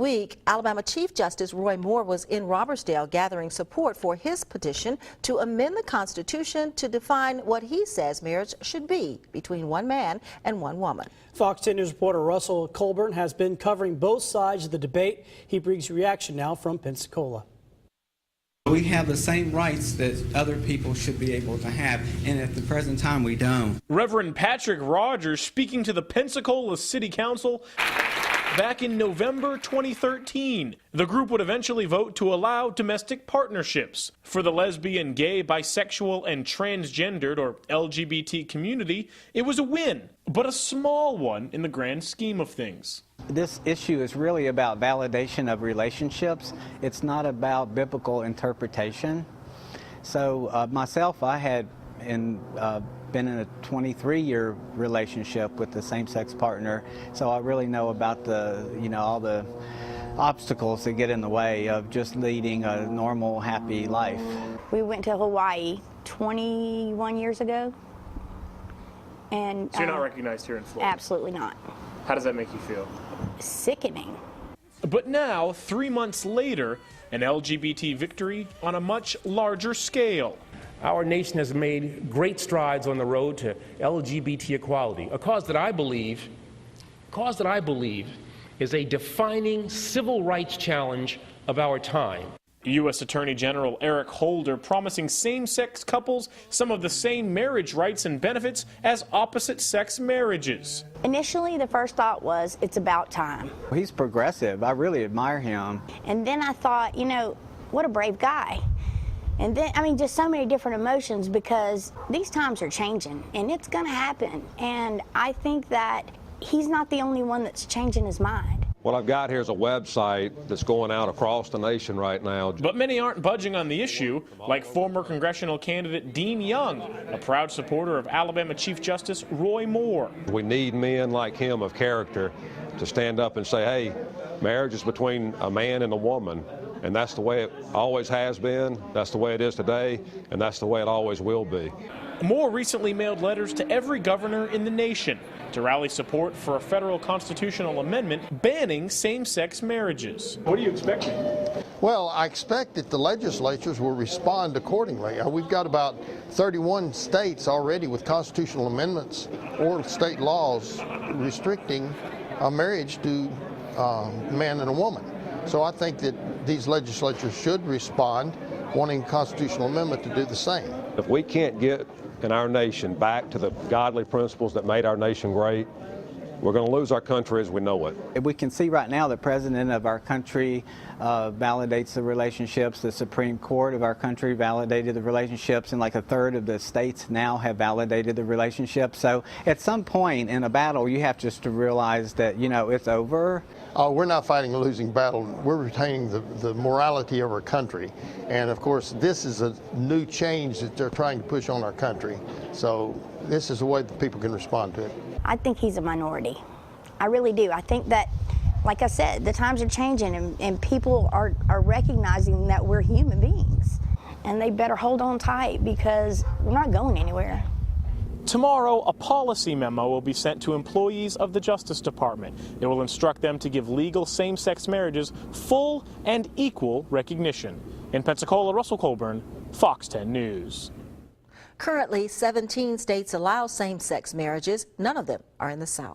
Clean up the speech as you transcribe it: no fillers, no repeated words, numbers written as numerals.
week, Alabama Chief Justice Roy Moore was in Robertsdale gathering support for his petition to amend the Constitution to define what he says marriage should be between one man and one woman. Fox 10 News reporter Russell Colburn has been covering both sides of the debate. He brings reaction now from Pensacola. We have the same rights that other people should be able to have, and at the present time we don't. Reverend Patrick Rogers speaking to the Pensacola City Council back in November 2013. The group would eventually vote to allow domestic partnerships. For the lesbian, gay, bisexual, and transgendered, or LGBT community, it was a win, but a small one in the grand scheme of things. This issue is really about validation of relationships. It's not about biblical interpretation. So myself, I had been in a 23-year relationship with the same-sex partner, so I really know about all the obstacles that get in the way of just leading a normal, happy life. We went to Hawaii 21 years ago. And so you're not recognized here in Florida? Absolutely not. How does that make you feel? Sickening. But now, 3 months later, an LGBT victory on a much larger scale. Our nation has made great strides on the road to LGBT equality, a cause that I believe is a defining civil rights challenge of our time. U.S. Attorney General Eric Holder promising same-sex couples some of the same marriage rights and benefits as opposite-sex marriages. Initially, the first thought was, it's about time. He's progressive. I really admire him. And then I thought, what a brave guy. And then, just so many different emotions, because these times are changing, and it's going to happen. And I think that he's not the only one that's changing his mind. What I've got here is a website that's going out across the nation right now. But many aren't budging on the issue, like former congressional candidate Dean Young, a proud supporter of Alabama Chief Justice Roy Moore. We need men like him of character to stand up and say, hey, marriage is between a man and a woman. And that's the way it always has been, that's the way it is today, and that's the way it always will be. Moore recently mailed letters to every governor in the nation to rally support for a federal constitutional amendment banning same-sex marriages. What are you expecting? Well, I expect that the legislatures will respond accordingly. We've got about 31 states already with constitutional amendments or state laws restricting marriage to a man and a woman. So I think that these legislatures should respond, wanting a constitutional amendment to do the same. If we can't get in our nation back to the godly principles that made our nation great, we're going to lose our country as we know it. We can see right now the president of our country validates the relationships. The Supreme Court of our country validated the relationships, and like a third of the states now have validated the relationships. So at some point in a battle, you have just to realize that, it's over. We're not fighting a losing battle. We're retaining the morality of our country. And of course, this is a new change that they're trying to push on our country. So this is a way that people can respond to it. I think he's a minority. I really do. I think that, like I said, the times are changing, and people are recognizing that we're human beings. And they better hold on tight, because we're not going anywhere. Tomorrow, a policy memo will be sent to employees of the Justice Department. It will instruct them to give legal same-sex marriages full and equal recognition. In Pensacola, Russell Colburn, Fox 10 News. Currently, 17 states allow same-sex marriages. None of them are in the South.